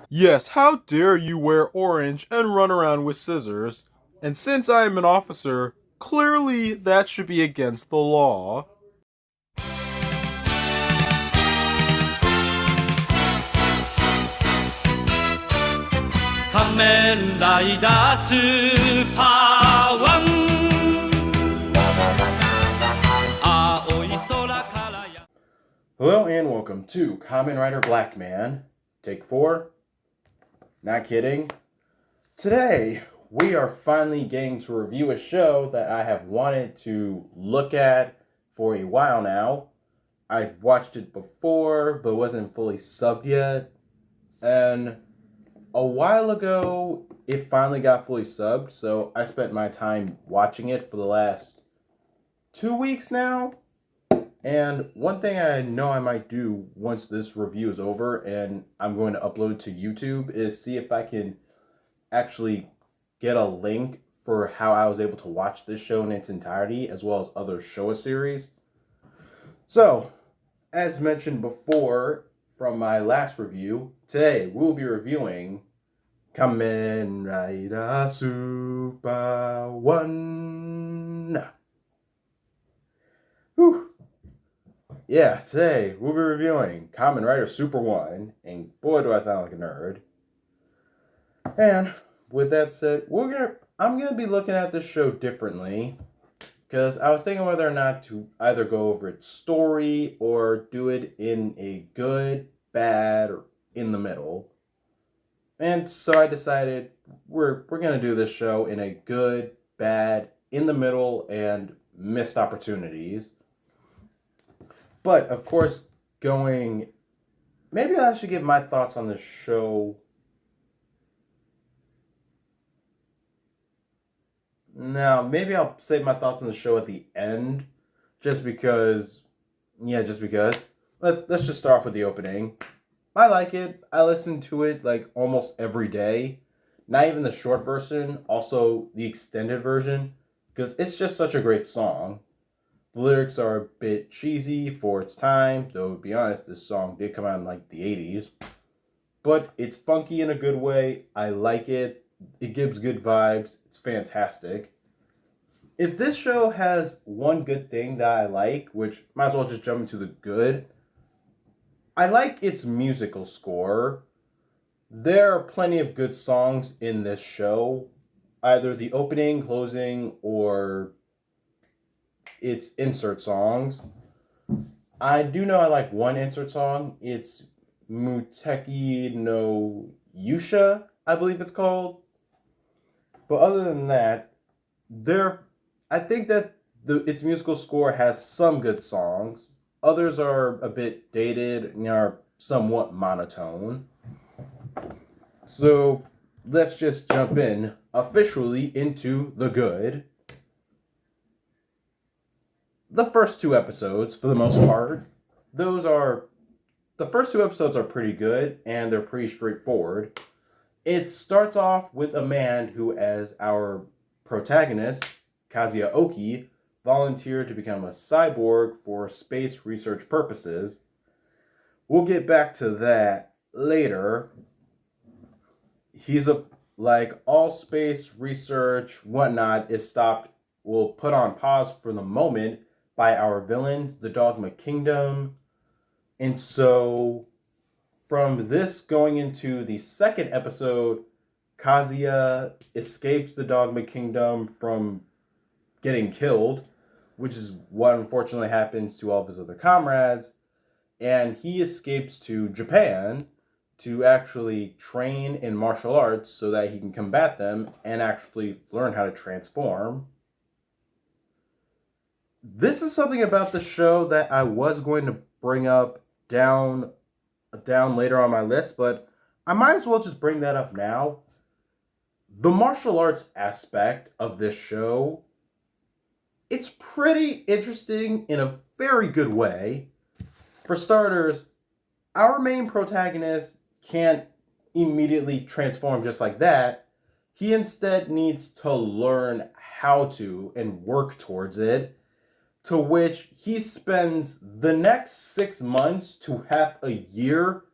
Yes, how dare you wear orange and run around with scissors? And since I am an officer, clearly that should be against the law. KamenRider SUPER-1 Hello and welcome to KamenRider Blackman. Take 4. Not kidding. Today, we are finally getting to review a show that I have wanted to look at for a while now. I've watched it before, but wasn't fully subbed yet. And a while ago, it finally got fully subbed, so I spent my time watching it for the last 2 weeks now. And one thing I know I might do once this review is over and I'm going to upload to YouTube is see if I can actually get a link for how I was able to watch this show in its entirety, as well as other Showa series. So, as mentioned before from my last review, today we'll be reviewing KamenRider SUPER-1. Whew. Yeah, today we'll be reviewing Kamen Rider SUPER-1, and boy do I sound like a nerd. And with that said, I'm gonna be looking at this show differently, because I was thinking whether or not to either go over its story or do it in a good, bad, or in the middle. And so I decided we're gonna do this show in a good, bad, in the middle, and missed opportunities. But, of course, maybe I should give my thoughts on the show. Now, maybe I'll save my thoughts on the show at the end. Just because. Let's just start off with the opening. I like it. I listen to it, like, almost every day. Not even the short version, also the extended version. Because it's just such a great song. The lyrics are a bit cheesy for its time, though to be honest, this song did come out in like the 80s. But it's funky in a good way. I like it. It gives good vibes. It's fantastic. If this show has one good thing that I like, which might as well just jump into the good, I like its musical score. There are plenty of good songs in this show, either the opening, closing, or its insert songs. I do know I like one insert song. It's Muteki no Yusha, I believe it's called. But other than that, I think that its musical score has some good songs. Others are a bit dated and are somewhat monotone. So let's just jump in officially into the good. The first 2 episodes, for the most part, the first 2 episodes are pretty good, and they're pretty straightforward. It starts off with a man who, as our protagonist, Kazuya Oki, volunteered to become a cyborg for space research purposes. We'll get back to that later. Like all space research, whatnot, is put on pause for the moment by our villains, the Dogma Kingdom. And so, from this going into the second episode, Kazuya escapes the Dogma Kingdom from getting killed, which is what unfortunately happens to all of his other comrades. And he escapes to Japan to actually train in martial arts so that he can combat them and actually learn how to transform. This is something about the show that I was going to bring up down later on my list, but I might as well just bring that up now. The martial arts aspect of this show, it's pretty interesting in a very good way. For starters, our main protagonist can't immediately transform just like that. He instead needs to learn how to and work towards it, to which he spends the next 6 months to half a year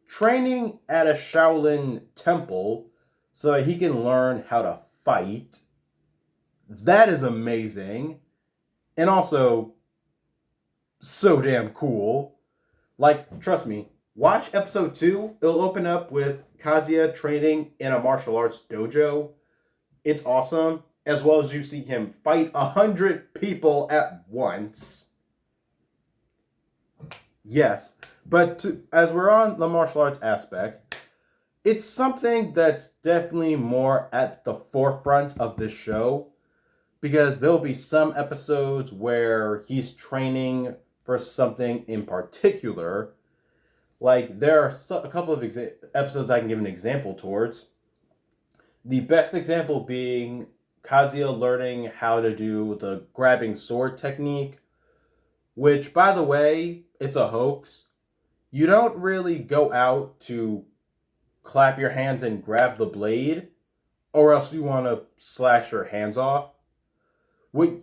training at a Shaolin temple so that he can learn how to fight. That is amazing. And also, so damn cool. Like, trust me, watch episode 2. It'll open up with Kazuya training in a martial arts dojo. It's awesome. As well as you see him fight 100 people at once. Yes. But as we're on the martial arts aspect, it's something that's definitely more at the forefront of this show. Because there'll be some episodes where he's training for something in particular. Like, there are a couple of episodes I can give an example towards. The best example being Kazuya learning how to do the grabbing sword technique. Which, by the way, it's a hoax. You don't really go out to clap your hands and grab the blade, or else you want to slash your hands off.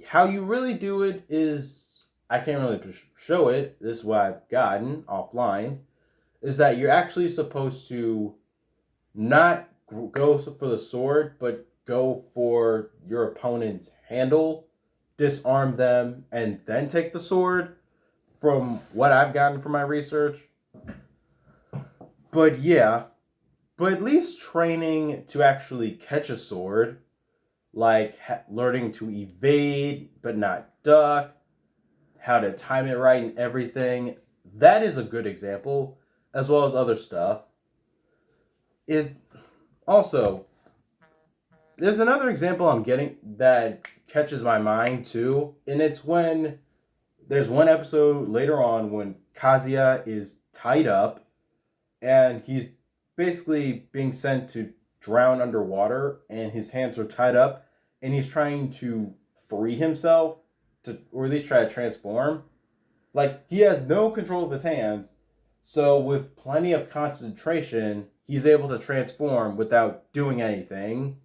How you really do it is, I can't really show it, this is what I've gotten offline, is that you're actually supposed to not go for the sword, but go for your opponent's handle, disarm them, and then take the sword, from what I've gotten from my research. But yeah, but at least training to actually catch a sword, like learning to evade but not duck, how to time it right and everything, that is a good example, as well as other stuff. It also, there's another example I'm getting that catches my mind too, and it's when there's one episode later on when Kazuya is tied up and he's basically being sent to drown underwater, and his hands are tied up, and he's trying to free himself to, or at least try to transform. Like, he has no control of his hands, so with plenty of concentration, he's able to transform without doing anything.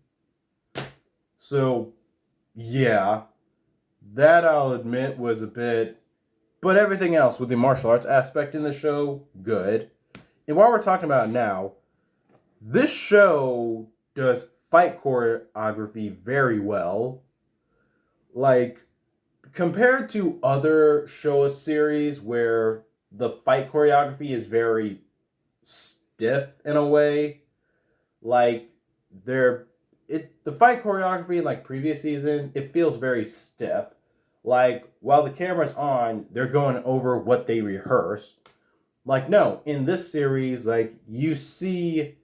So, yeah, that I'll admit was a bit, but everything else with the martial arts aspect in the show, good. And while we're talking about it now, this show does fight choreography very well. Like, compared to other Showa series where the fight choreography is very stiff in a way, like the fight choreography in like previous season, it feels very stiff. Like, while the camera's on, they're going over what they rehearsed. Like, no, in this series, like, you see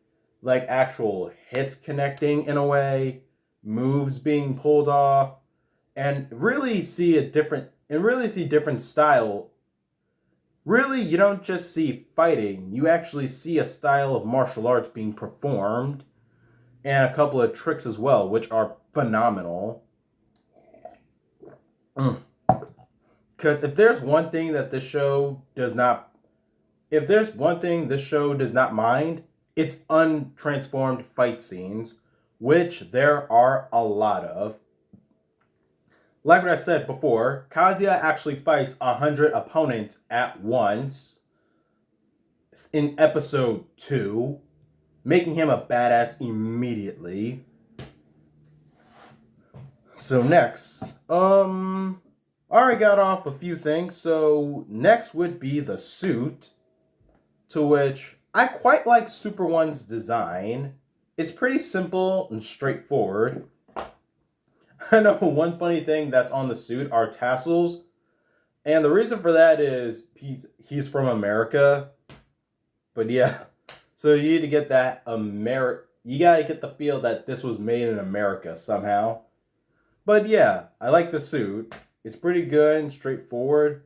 like actual hits connecting in a way, moves being pulled off, and really see different style. Really, you don't just see fighting, you actually see a style of martial arts being performed, and a couple of tricks as well, which are phenomenal. Because if there's one thing this show does not mind, it's untransformed fight scenes, which there are a lot of. Like what I said before, Kazuya actually fights 100 opponents at once in episode 2, making him a badass immediately. So next, I already got off a few things, so next would be the suit, to which I quite like Super-1's design. It's pretty simple and straightforward. I know one funny thing that's on the suit are tassels, and the reason for that is he's from America. But yeah, so you need to get that you gotta get the feel that this was made in America somehow. But yeah, I like the suit. It's pretty good and straightforward.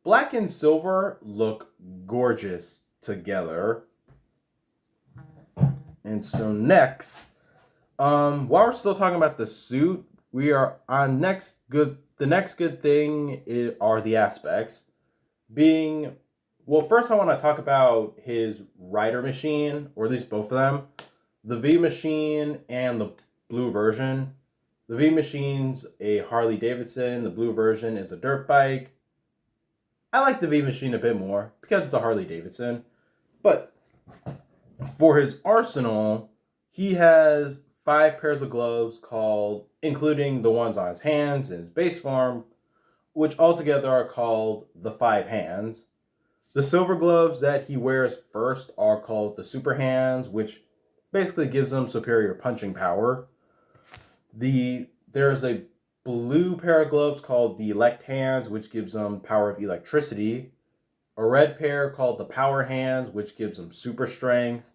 Black and silver look gorgeous together. And so next, while we're still talking about the suit, we are on the next good thing are the aspects. Being, well, first I want to talk about his rider machine, or at least both of them. The V machine and the blue version. The V machine's a Harley Davidson, the blue version is a dirt bike. I like the V machine a bit more because it's a Harley Davidson. But For his arsenal, he has 5 pairs of gloves called, including the ones on his hands and his base form, which altogether are called the 5 hands. The silver gloves that he wears first are called the super hands, which basically gives him superior punching power. There's a blue pair of gloves called the elect hands, which gives him power of electricity. A red pair called the power hands, which gives him super strength.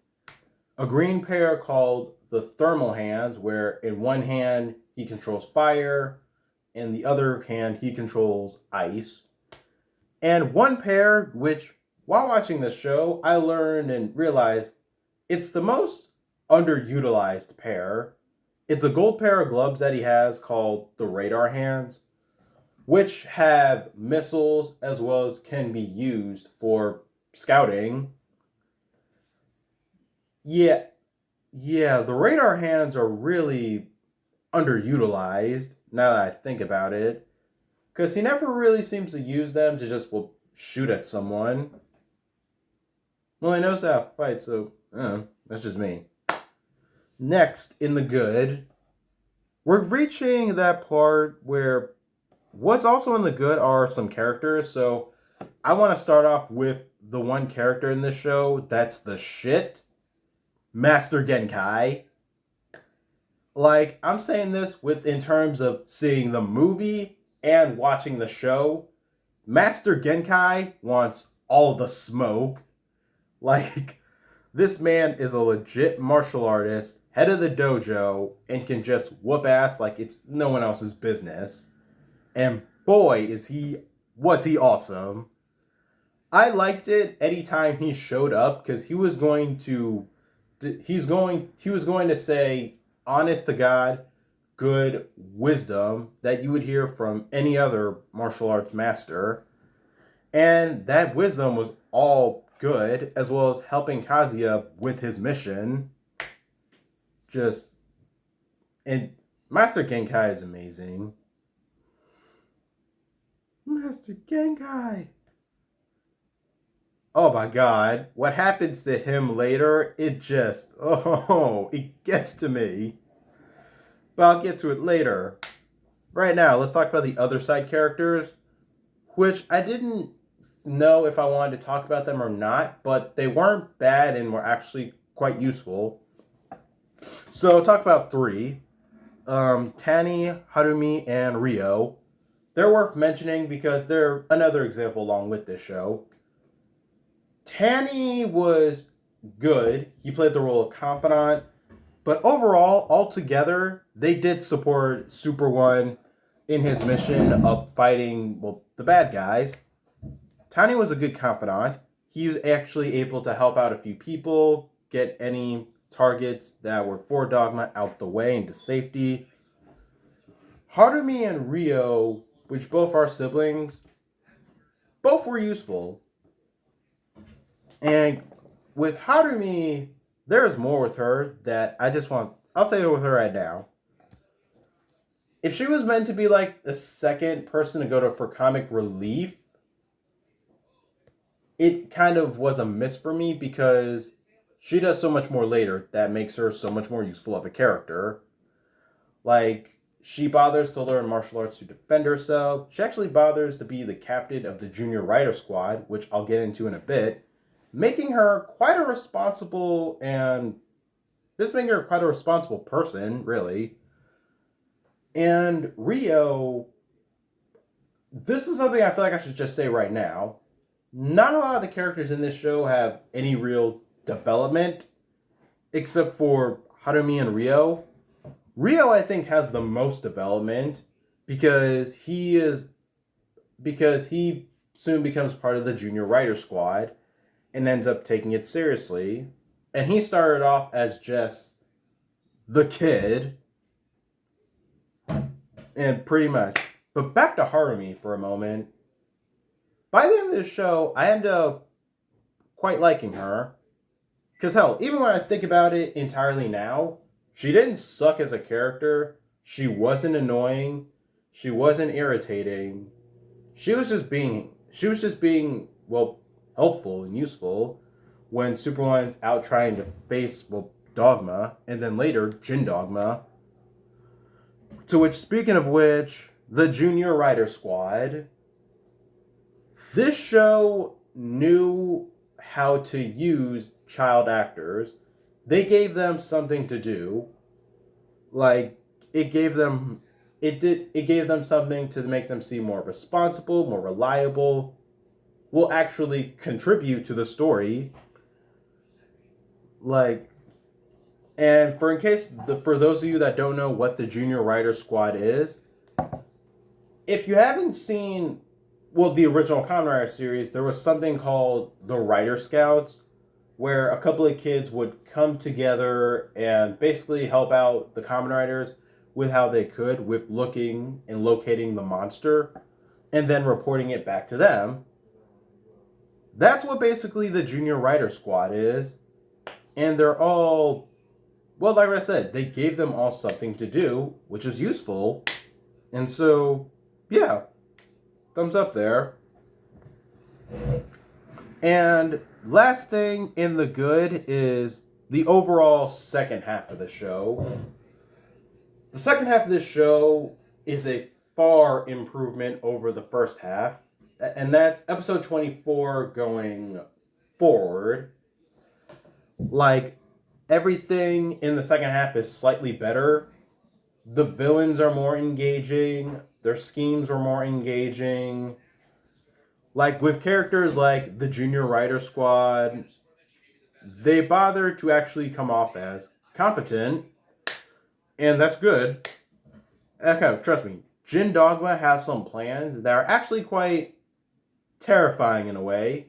A green pair called the thermal hands, where in one hand he controls fire, and the other hand he controls ice. And one pair, which while watching this show, I learned and realized it's the most underutilized pair. It's a gold pair of gloves that he has called the radar hands, which have missiles as well as can be used for scouting. Yeah, the radar hands are really underutilized now that I think about it, because he never really seems to use them to just shoot at someone. Well, he knows how to fight, so that's just me. Next, in the good, we're reaching that part where what's also in the good are some characters. So I want to start off with the one character in this show that's the shit, Master Genkai. Like, I'm saying this in terms of seeing the movie and watching the show. Master Genkai wants all the smoke. Like, this man is a legit martial artist, head of the dojo, and can just whoop ass like it's no one else's business. And boy, was he awesome. I liked it anytime he showed up because he was going to say honest to God good wisdom that you would hear from any other martial arts master. And that wisdom was all good, as well as helping Kazuya with his mission. And Master Genkai is amazing. Master Genkai. Oh my god. What happens to him later, it gets to me. But I'll get to it later. Right now, let's talk about the other side characters, which I didn't know if I wanted to talk about them or not, but they weren't bad and were actually quite useful. So, talk about 3. Tani, Harumi, and Ryo. They're worth mentioning because they're another example along with this show. Tani was good. He played the role of confidant. But overall, altogether, they did support Super-1 in his mission of fighting, the bad guys. Tani was a good confidant. He was actually able to help out a few people, get any targets that were for Dogma out the way into safety. Harumi and Ryo, which both are siblings, both were useful. And with Harumi, there's more with her that I'll say it with her right now. If she was meant to be like the second person to go to for comic relief, it kind of was a miss for me because she does so much more later that makes her so much more useful of a character. Like, she bothers to learn martial arts to defend herself. She actually bothers to be the captain of the junior rider squad, which I'll get into in a bit, making her quite a responsible person, really. And Ryo, this is something I feel like I should just say right now. Not a lot of the characters in this show have any real development, except for Harumi and Ryo. Ryo, I think, has the most development because he soon becomes part of the junior rider squad and ends up taking it seriously. And he started off as just the kid, and pretty much. But back to Harumi for a moment. By the end of the show, I end up quite liking her. Because hell, even when I think about it entirely now, she didn't suck as a character. She wasn't annoying. She wasn't irritating. She was just being helpful and useful. when Super-1's out trying to face, well, Dogma, and then later Jin Dogma. To which, speaking of which, the Junior Rider Squad. This show knew how to use child actors. They gave them something to do. Like, it gave them something to make them seem more responsible, more reliable, will actually contribute to the story. Like, and for those of you that don't know what the Junior Rider Squad is, if you haven't seen, well, the original Kamen Rider series, there was something called the Rider Scouts, where a couple of kids would come together and basically help out the Kamen Riders with how they could with looking and locating the monster and then reporting it back to them. That's what basically the Junior Rider Squad is. And they're all, well, like I said, they gave them all something to do, which is useful. And so, yeah, thumbs up there. And last thing in the good is the overall second half of the show. The second half of this show is a far improvement over the first half. And that's episode 24 going forward. Like, everything in the second half is slightly better. The villains are more engaging. Their schemes are more engaging. Like, with characters like the Junior Rider Squad, they bother to actually come off as competent. And that's good. Okay, trust me, Jin Dogma has some plans that are actually quite terrifying in a way.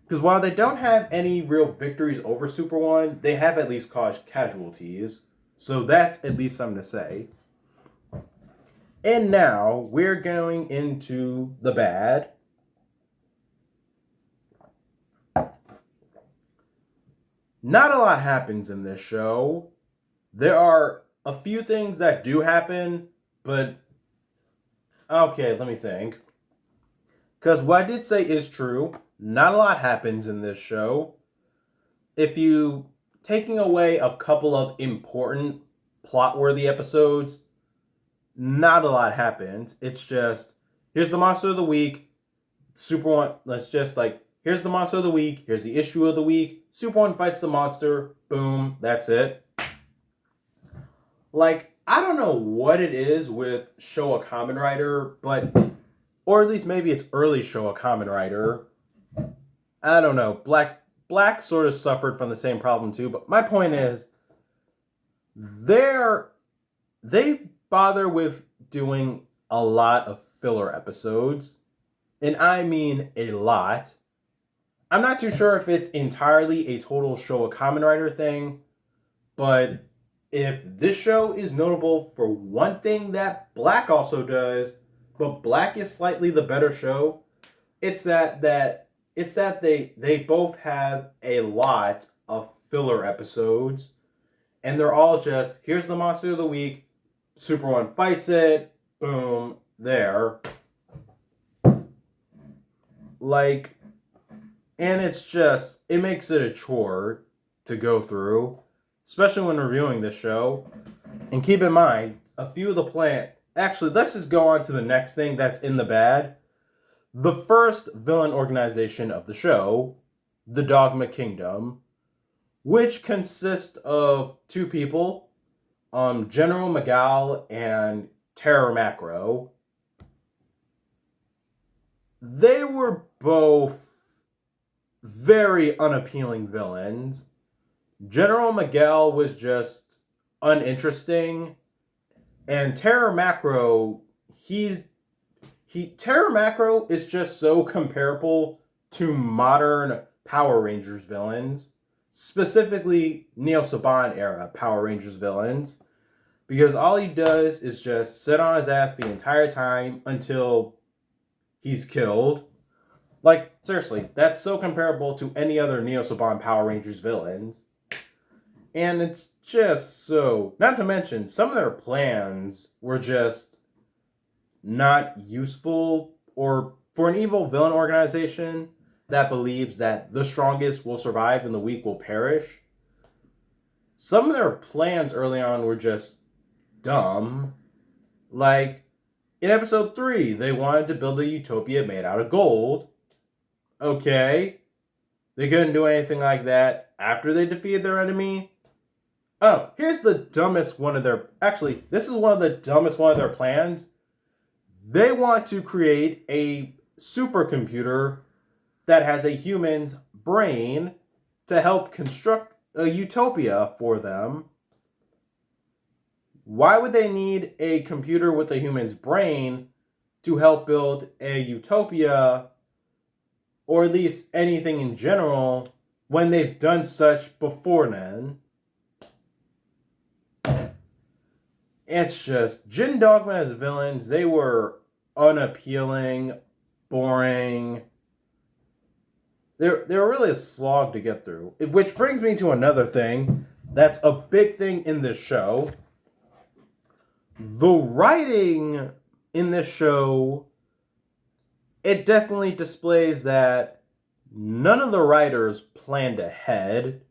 Because while they don't have any real victories over Super-1, they have at least caused casualties. So that's at least something to say. And now we're going into the bad. Not a lot happens in this show. There are a few things that do happen, but okay, let me think. Because what I did say is true. Not a lot happens in this show. If you taking away a couple of important plot-worthy episodes, not a lot happens. It's just, here's the monster of the week. Super-1, let's just like, here's the monster of the week. Here's the issue of the week. Super-1 fights the monster. Boom. That's it. Like, I don't know what it is with Showa Kamen Rider, but, or at least maybe it's early Showa Kamen Rider. I don't know. Black sort of suffered from the same problem too, but my point is, they bother with doing a lot of filler episodes, and I mean a lot. I'm not too sure if it's entirely a total Showa Kamen Rider thing, but if this show is notable for one thing that Black also does, but Black is slightly the better show, it's that they both have a lot of filler episodes, and they're all just, here's the monster of the week, Super-1 fights it, boom, there. Like, and it's just, it makes it a chore to go through, especially when reviewing this show. And keep in mind, a few of the actually, let's just go on to the next thing that's in the bad. The first villain organization of the show, the Dogma Kingdom, which consists of two people, General Miguel and Terror Macro. They were both very unappealing villains. General Miguel was just uninteresting, and Terror Macro, Terror Macro is just so comparable to modern Power Rangers villains, specifically Neo Saban era Power Rangers villains, because all he does is just sit on his ass the entire time until he's killed. Like, seriously, that's so comparable to any other Neo Saban Power Rangers villains. And it's just so, not to mention, some of their plans were just not useful, or for an evil villain organization, that believes that the strongest will survive and the weak will perish. Some of their plans early on were just dumb. Like, in episode 3, they wanted to build a utopia made out of gold. Okay. They couldn't do anything like that after they defeated their enemy. Oh, here's the dumbest one of their... Actually, this is one of the dumbest one of their plans. They want to create a supercomputer that has a human's brain to help construct a utopia for them. Why would they need a computer with a human's brain to help build a utopia, or at least anything in general, when they've done such before then? It's just, Jin Dogma as villains, they were unappealing, boring. They were really a slog to get through. Which brings me to another thing that's a big thing in this show. The writing in this show, it definitely displays that none of the writers planned ahead.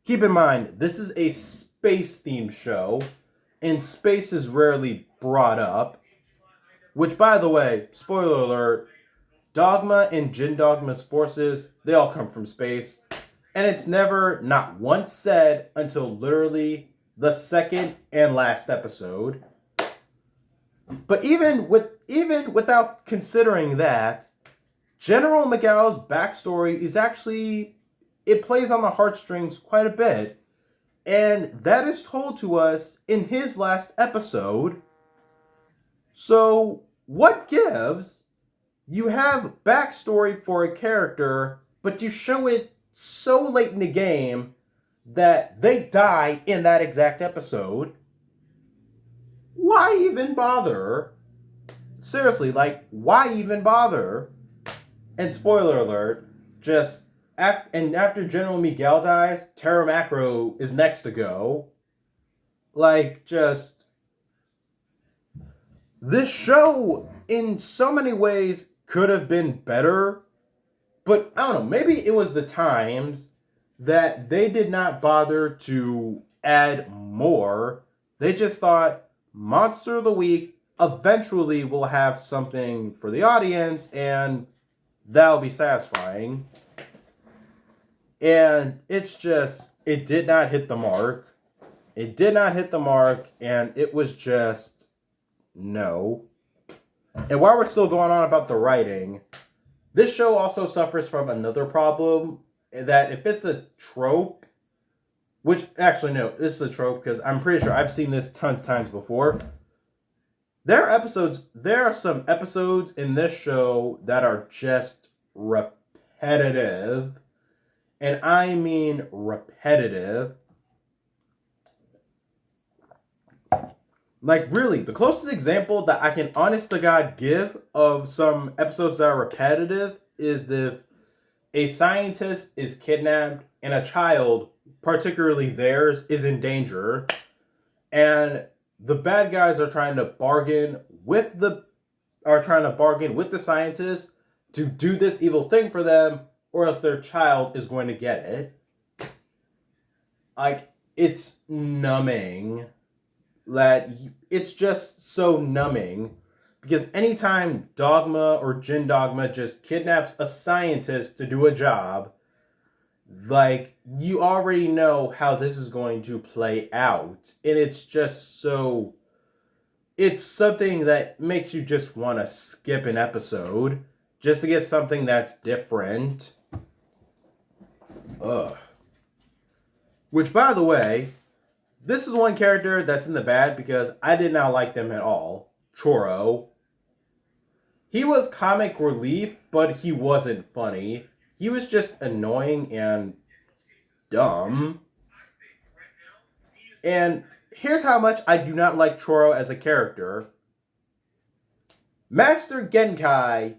Keep in mind, this is a space-themed show, and space is rarely brought up. Which, by the way, spoiler alert, Dogma and Jin Dogma's forces, they all come from space. And it's never, not once said, until literally the second and last episode. But even without considering that, General Miguel's backstory is actually, it plays on the heartstrings quite a bit. And that is told to us in his last episode. So, what gives? You have backstory for a character, but you show it so late in the game that they die in that exact episode. Why even bother? Seriously, like, why even bother? And spoiler alert, just after General Miguel dies, Terra Macro is next to go. Like, just... This show, in so many ways, could have been better. But, I don't know, maybe it was the times that they did not bother to add more. They just thought, Monster of the Week eventually will have something for the audience, and that'll be satisfying. And it's just, it did not hit the mark. It did not hit the mark, and it was just, no. And while we're still going on about the writing, this show also suffers from another problem, that if it's a trope, which, actually, no, this is a trope, because I'm pretty sure I've seen this tons of times before. There are some episodes in this show that are just repetitive. And I mean repetitive. Like, really, the closest example that I can honest to God give of some episodes that are repetitive is if a scientist is kidnapped and a child, particularly theirs, is in danger, and the bad guys are trying to bargain with the scientist to do this evil thing for them, or else their child is going to get it. Like, it's numbing. It's just so numbing. Because anytime Dogma or Jin Dogma just kidnaps a scientist to do a job, like, you already know how this is going to play out. And it's just so... It's something that makes you just want to skip an episode just to get something that's different. Ugh. Which, by the way, this is one character that's in the bad because I did not like them at all. Choro. He was comic relief, but he wasn't funny. He was just annoying and dumb. And here's how much I do not like Choro as a character. Master Genkai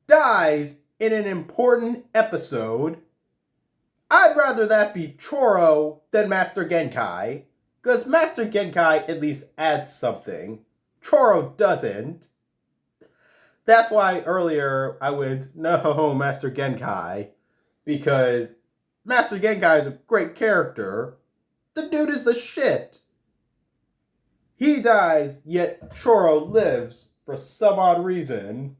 dies in an important episode. I'd rather that be Choro than Master Genkai, because Master Genkai at least adds something. Choro doesn't. That's why earlier I went, no, Master Genkai, because Master Genkai is a great character. The dude is the shit. He dies, yet Choro lives for some odd reason.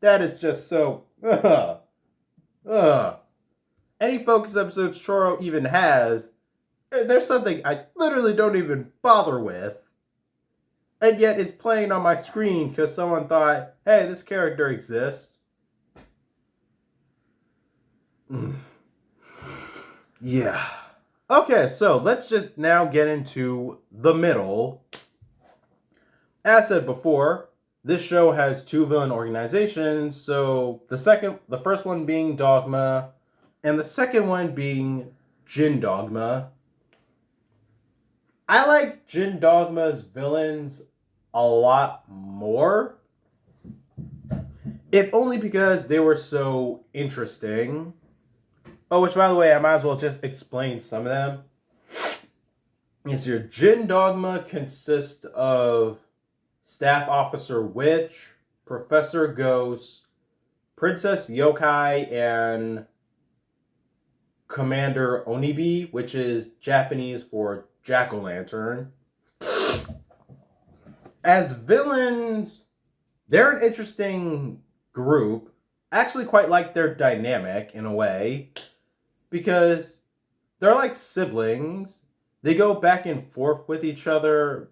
That is just so. Any focus episodes Choro even has, there's something I literally don't even bother with. And yet it's playing on my screen because someone thought, hey, this character exists. Yeah. Okay, so let's just now get into the middle. As said before, this show has two villain organizations. So the first one being Dogma, and the second one being Jin Dogma. I like Jin Dogma's villains a lot more, if only because they were so interesting. Oh, which by the way, I might as well just explain some of them. Yes, your Jin Dogma consists of Staff Officer Witch, Professor Ghost, Princess Yokai, and Commander Onibi, which is Japanese for Jack-o'-lantern. As villains, they're an interesting group. I actually quite like their dynamic in a way, because they're like siblings. They go back and forth with each other,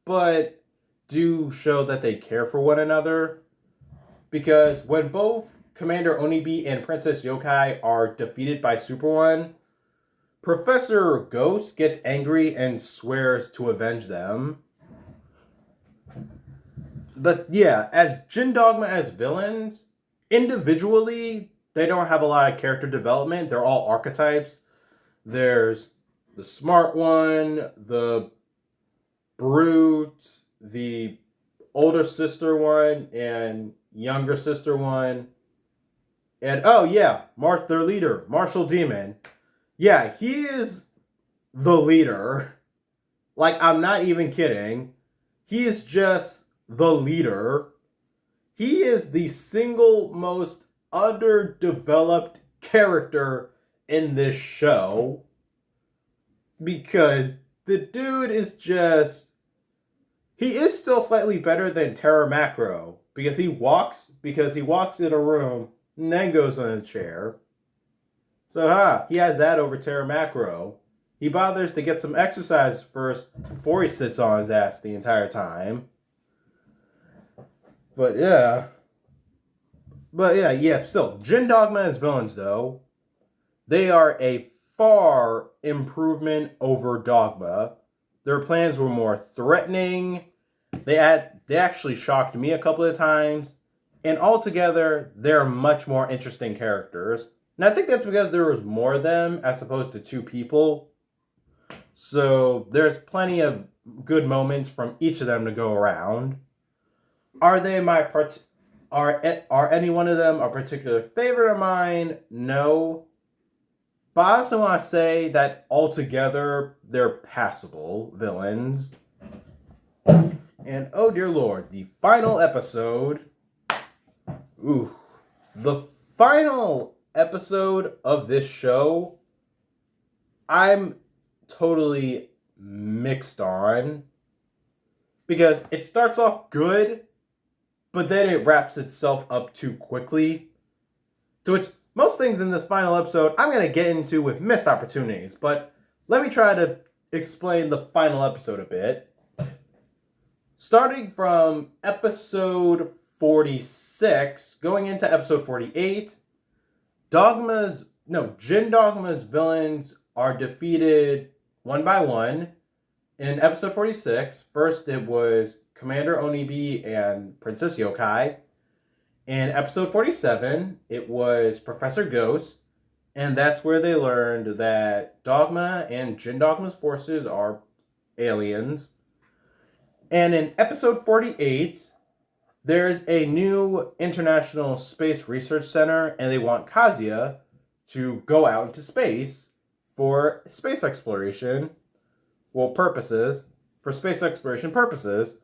but do show that they care for one another. Because when both Commander Onibi and Princess Yokai are defeated by Super-1, Professor Ghost gets angry and swears to avenge them. But yeah, as Jin Dogma as villains, individually, they don't have a lot of character development. They're all archetypes. There's the smart one, the brute, the older sister one, and younger sister one. And oh yeah, their leader, Marshall Demon. Yeah, he is the leader. Like, I'm not even kidding. He is just the leader. He is the single most underdeveloped character in this show. Because the dude is just... He is still slightly better than Terra Macro. Because he walks in a room and then goes on a chair. So he has that over Terra Macro. He bothers to get some exercise first before he sits on his ass the entire time. But yeah, still, Jin Dogma as villains, though, they are a far improvement over Dogma. Their plans were more threatening. They actually shocked me a couple of times. And altogether, they're much more interesting characters. And I think that's because there was more of them as opposed to two people. So there's plenty of good moments from each of them to go around. Are any one of them a particular favorite of mine? No. But I also want to say that altogether, they're passable villains. And oh dear lord, the final episode. Ooh. The final episode of this show, I'm totally mixed on. Because it starts off good, but then it wraps itself up too quickly. To which most things in this final episode I'm going to get into with missed opportunities. But let me try to explain the final episode a bit. Starting from episode 46, going into episode 48, Jin Dogma's villains are defeated one by one. In episode 46, first it was Commander Onibi and Princess Yokai. In episode 47, it was Professor Ghost, and that's where they learned that Dogma and Jin Dogma's forces are aliens. And in episode 48, there's a new International Space Research Center, and they want Kazuya to go out into space for space exploration. For space exploration purposes.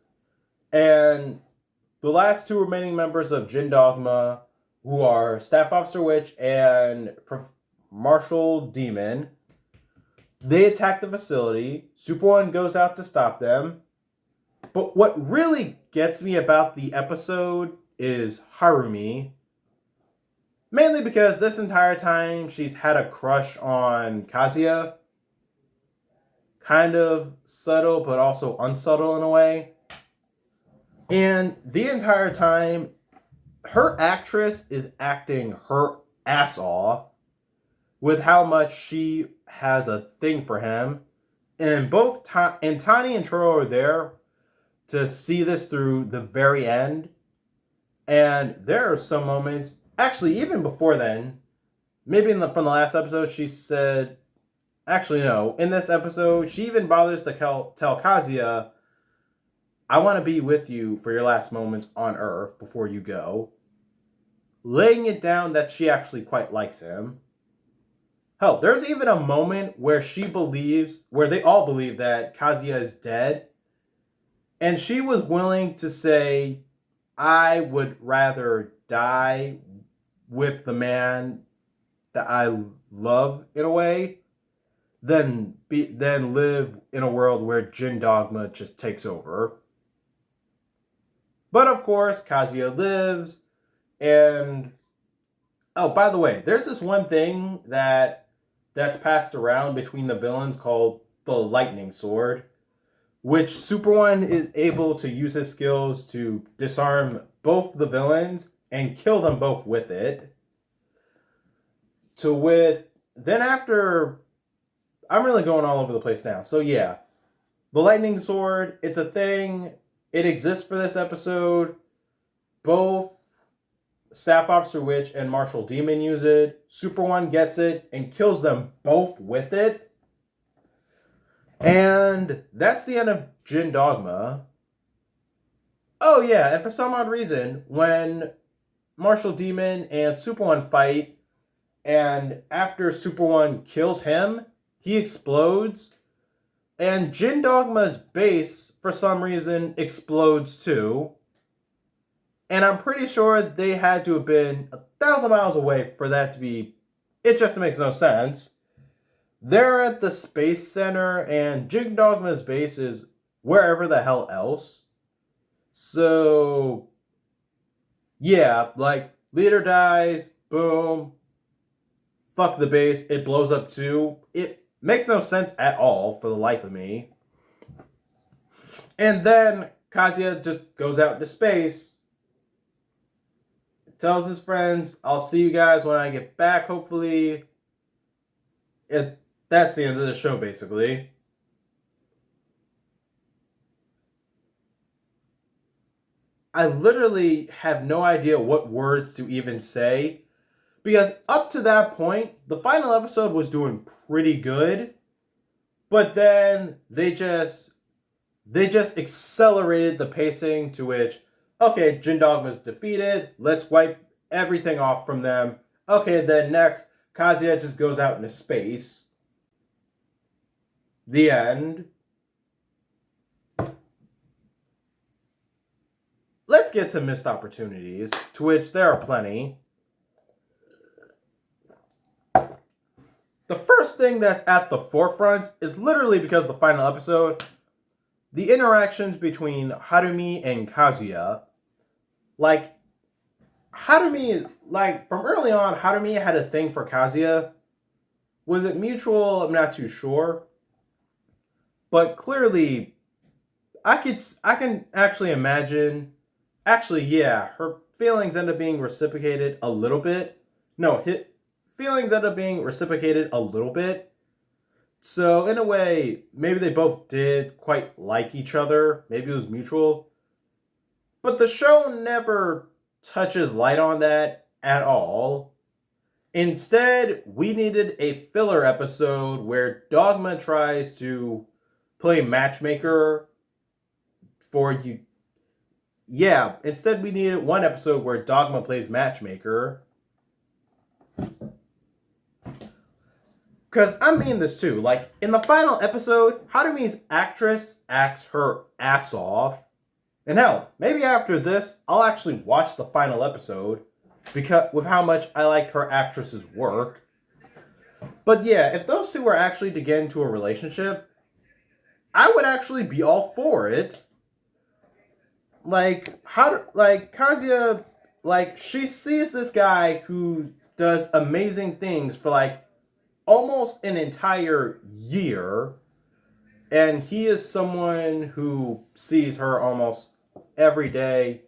And the last two remaining members of Jin Dogma, who are Staff Officer Witch and Marshal Demon, they attack the facility. Super-1 goes out to stop them. But what really gets me about the episode is Harumi. Mainly because this entire time she's had a crush on Kazuya. Kind of subtle, but also unsubtle in a way. And the entire time, her actress is acting her ass off with how much she has a thing for him. And both Tani and Choro are there to see this through the very end. And there are some moments, actually, even before then, maybe from the last episode, she said, actually, no, in this episode, she even bothers to tell Kazuya, I want to be with you for your last moments on Earth before you go. Laying it down that she actually quite likes him. Hell, there's even a moment where where they all believe that Kazuya is dead. And she was willing to say, I would rather die with the man that I love in a way than live in a world where Jin Dogma just takes over. But of course, Kazuya lives, and oh, by the way, there's this one thing that's passed around between the villains called the Lightning Sword, which Super-1 is able to use his skills to disarm both the villains and kill them both with it. Then after, I'm really going all over the place now. So yeah, the Lightning Sword, it's a thing. It exists for this episode. Both Staff Officer Witch and Marshal Demon use it. Super-1 gets it and kills them both with it. And that's the end of Jin Dogma. Oh yeah, and for some odd reason, when Marshal Demon and Super-1 fight, and after Super-1 kills him, he explodes. And Jin Dogma's base, for some reason, explodes too. And I'm pretty sure they had to have been 1,000 miles away for that to be... It just makes no sense. They're at the Space Center, and Jin Dogma's base is wherever the hell else. So, yeah, like, leader dies, boom, fuck the base, it blows up too. It makes no sense at all for the life of me. And then Kazuya just goes out into space, tells his friends, I'll see you guys when I get back, hopefully. That's the end of the show, basically. I literally have no idea what words to even say, because up to that point, the final episode was doing pretty good, but then they just accelerated the pacing to which, okay, Jin Dogma's defeated, let's wipe everything off from them. Okay, then next, Kazuya just goes out into space. The end. Let's get to missed opportunities, to which there are plenty. The first thing that's at the forefront is literally because of the final episode, the interactions between Harumi and Kazuya. Like, Harumi, like, from early on, Harumi had a thing for Kazuya. Was it mutual? I'm not too sure. But clearly, I can actually imagine. Actually, yeah, her feelings end up being reciprocated a little bit. No, feelings end up being reciprocated a little bit. So in a way, maybe they both did quite like each other. Maybe it was mutual. But the show never touches light on that at all. Instead, we needed a filler episode where Dogma tries to play matchmaker for you. Yeah, instead we needed one episode where Dogma plays matchmaker. Because I mean this too. Like, in the final episode, Harumi's actress acts her ass off. And hell, maybe after this, I'll actually watch the final episode because with how much I liked her actress's work. But yeah, if those two were actually to get into a relationship, I would actually be all for it. Like Kazuya, like she sees this guy who does amazing things for like almost an entire year, and he is someone who sees her almost every day.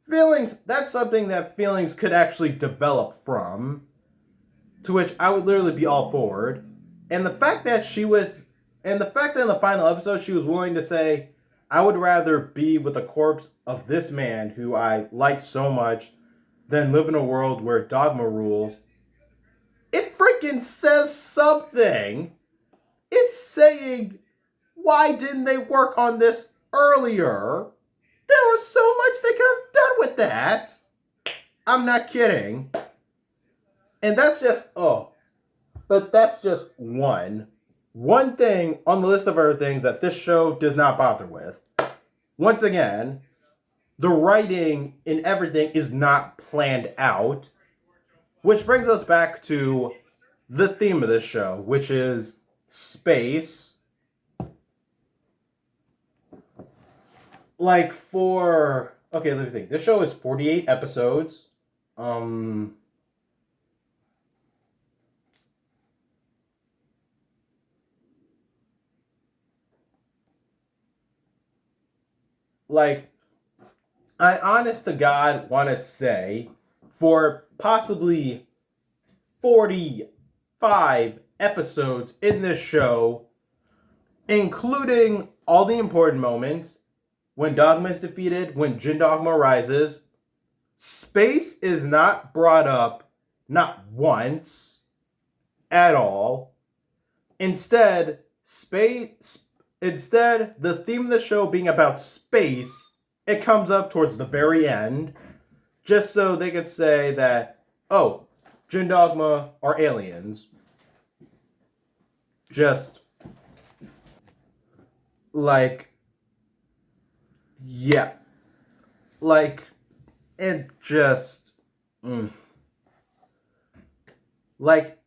Feelings, that's something that feelings could actually develop from, to which I would literally be all forward. And the fact that she was, and the fact that in the final episode she was willing to say, I would rather be with the corpse of this man who I like so much than live in a world where dogma rules, it freaking says something. It's saying, why didn't they work on this earlier? There was so much they could have done with that. I'm not kidding. And that's just, but that's just one thing on the list of other things that this show does not bother with. Once again, the writing in everything is not planned out, which brings us back to the theme of this show, which is space. Like okay, let me think. This show is 48 episodes. Like, I honest to God want to say, for possibly 45 episodes in this show, including all the important moments, when Dogma is defeated, when Jin Dogma rises, space is not brought up, not once, at all. Instead, the theme of the show being about space, it comes up towards the very end, just so they could say that, oh, Jin Dogma are aliens. Just, like, yeah. Like, it just, like,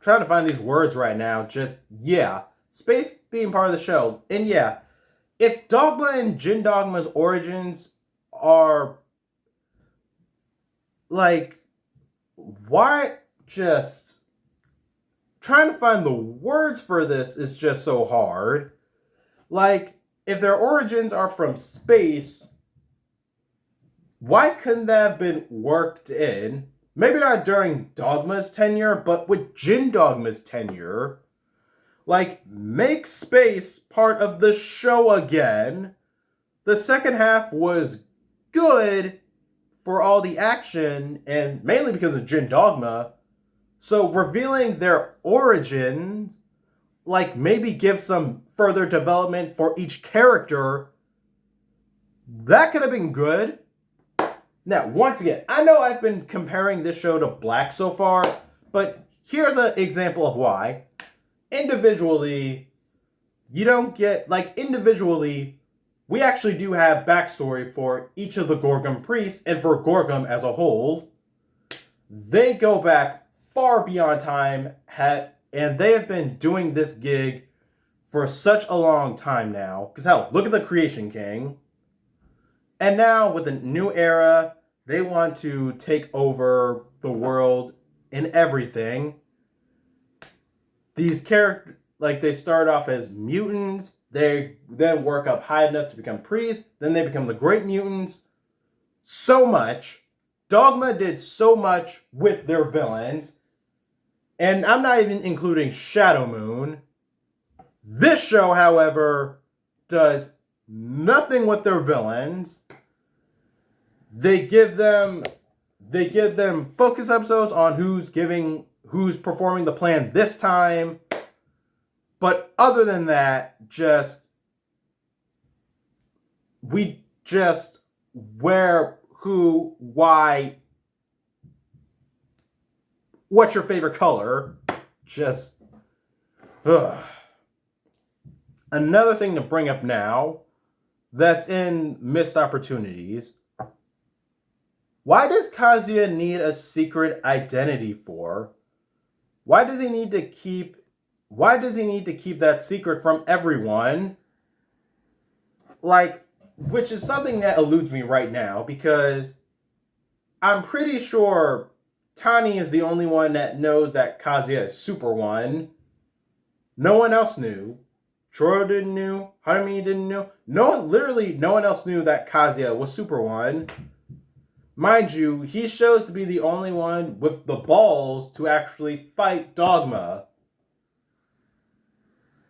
trying to find these words right now, just, yeah. Space being part of the show. And yeah, if Dogma and Jin Dogma's origins are, like, why just trying to find the words for this is just so hard. Like, if their origins are from space, why couldn't that have been worked in? Maybe not during Dogma's tenure, but with Jin Dogma's tenure. Like, make space part of the show again. The second half was good for all the action, and mainly because of Jin Dogma. So revealing their origins, like, maybe give some further development for each character, that could have been good. Now, once again, I know I've been comparing this show to Black so far, but here's an example of why. Individually, you don't get, like, individually, we actually do have backstory for each of the Gorgum priests, and for Gorgum as a whole. They go back far beyond time, and they have been doing this gig for such a long time now. Because hell, look at the Creation King. And now, with a new era, they want to take over the world and everything. These characters, like, they start off as mutants, they then work up high enough to become priests, then they become the Great Mutants. So much. Dogma did so much with their villains. And I'm not even including Shadow Moon. This show, however, does nothing with their villains. They give them focus episodes on who's performing the plan this time. But other than that, where, who, why, what's your favorite color? Another thing to bring up now, that's in missed opportunities. Why does Kazuya need a secret identity for? Why does he need to keep that secret from everyone? Like, which is something that eludes me right now because I'm pretty sure Tani is the only one that knows that Kazuya is Super-1. No one else knew. Choro didn't know. Harumi didn't know. Literally no one else knew that Kazuya was Super-1. Mind you, he shows to be the only one with the balls to actually fight Dogma.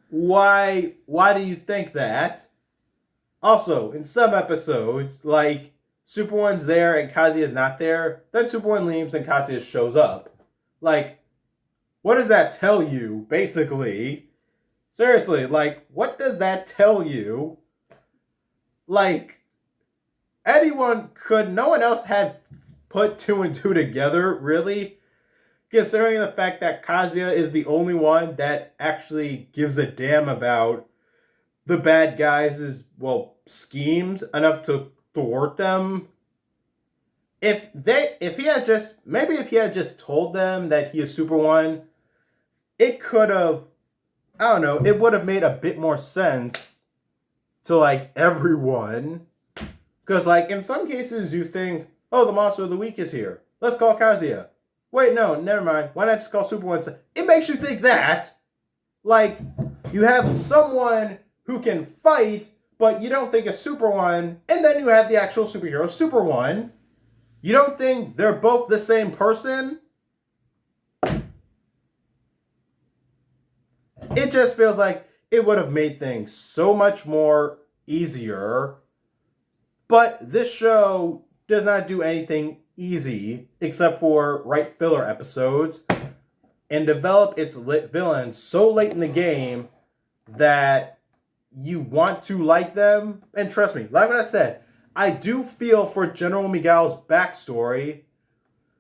Why do you think that? Also, in some episodes, like, Super-1's there and Kazuya's not there, then Super-1 leaves and Kazuya shows up. Like, what does that tell you, basically? Seriously, like, what does that tell you? Like, no one else had put 2 and 2 together, really? Considering the fact that Kazuya is the only one that actually gives a damn about the bad guys' schemes enough to thwart them. If he had just told them that he is Super-1, it could have, I don't know, it would have made a bit more sense to, like, everyone. Because, like, in some cases you think, oh, the monster of the week is here. Let's call Kazuya. Wait, no, never mind. Why not just call Super-1? It makes you think that. Like, you have someone who can fight, but you don't think it's Super-1, and then you have the actual superhero, Super-1. You don't think they're both the same person? It just feels like it would have made things so much more easier. But this show does not do anything easy except for write filler episodes and develop its villains so late in the game that you want to like them. And trust me, like what I said, I do feel for General Miguel's backstory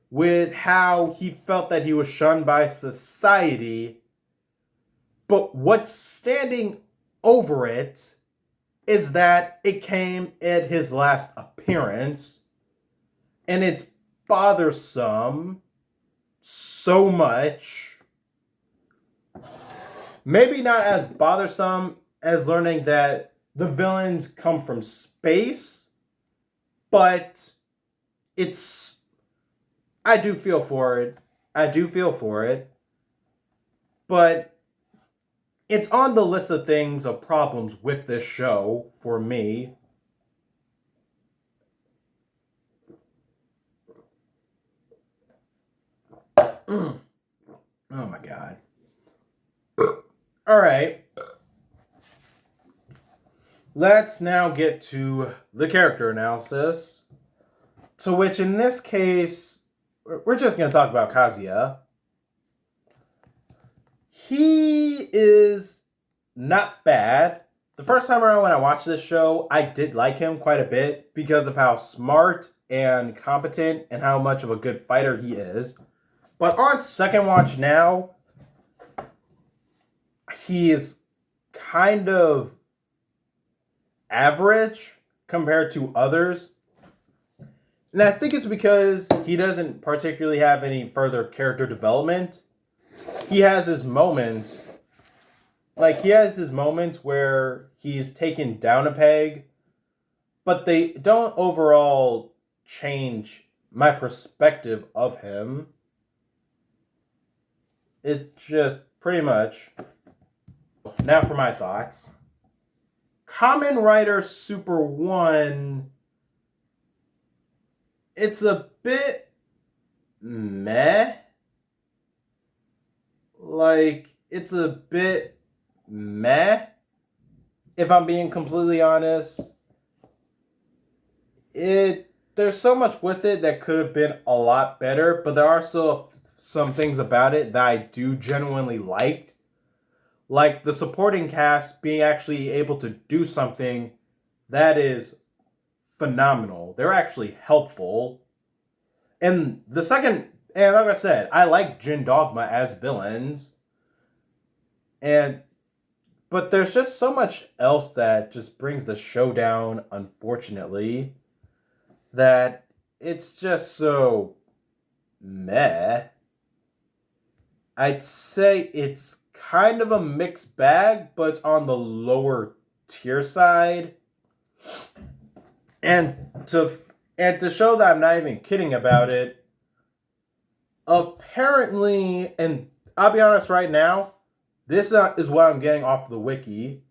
with how he felt that he was shunned by society. But what's standing over it is that it came at his last appearance, and it's bothersome so much. Maybe not as bothersome as learning that the villains come from space, but I do feel for it. But it's on the list of things, of problems with this show for me. Oh my god. Alright. Let's now get to the character analysis. To which, in this case, we're just going to talk about Kazuya. He is not bad. The first time around when I watched this show, I did like him quite a bit because of how smart and competent and how much of a good fighter he is. But on second watch now, he is kind of average compared to others. And I think it's because he doesn't particularly have any further character development. He has his moments. Like, he has his moments where he's taken down a peg, but they don't overall change my perspective of him. It just pretty much. Now for my thoughts. Kamen Rider Super-1, it's a bit meh. Like, it's a bit meh, if I'm being completely honest. There's so much with it that could have been a lot better, but there are still some things about it that I do genuinely like. Like the supporting cast being actually able to do something that is phenomenal. They're actually helpful. And like I said, I like Jin Dogma as villains. And But there's just so much else that just brings the show down, unfortunately, that it's just so meh. I'd say it's kind of a mixed bag, but it's on the lower tier side. And to show that I'm not even kidding about it, apparently, and I'll be honest right now, this is what I'm getting off the wiki.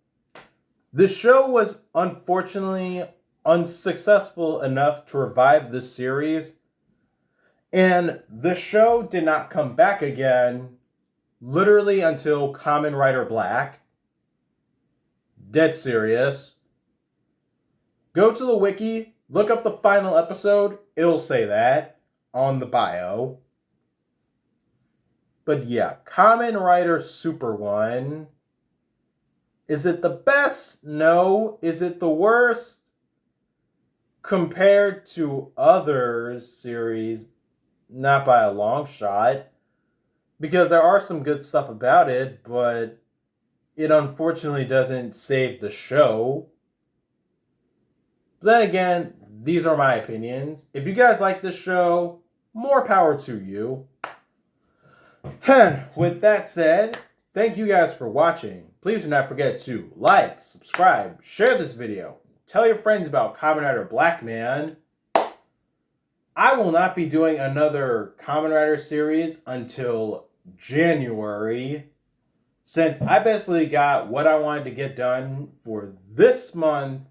The show was unfortunately unsuccessful enough to revive this series, and the show did not come back again literally until KamenRider Black. Dead serious. Go to the wiki, look up the final episode, it'll say that on the bio. But yeah, Kamen Rider SUPER-1. Is it the best? No. Is it the worst? Compared to other series, not by a long shot. Because there are some good stuff about it, but it unfortunately doesn't save the show. But then again, these are my opinions. If you guys like this show, more power to you. And with that said, thank you guys for watching. Please do not forget to like, subscribe, share this video, tell your friends about KamenRider Blackman. I will not be doing another Kamen Rider series until January, since I basically got what I wanted to get done for this month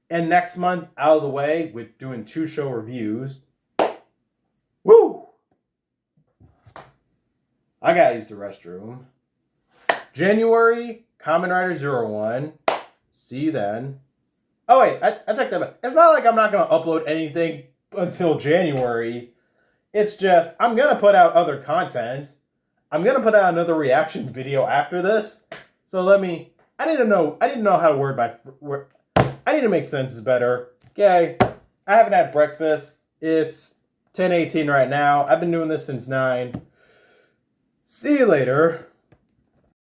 and next month out of the way with doing 2 show reviews. Woo! I gotta use the restroom. January, Kamen Rider 01. See you then. Oh wait, I take that back. It's not like I'm not gonna upload anything until January. It's just, I'm gonna put out other content. I'm gonna put out another reaction video after this. So I didn't know how to word I need to make sentences better. Okay, I haven't had breakfast. It's 10:18 right now. I've been doing this since 9. See you later.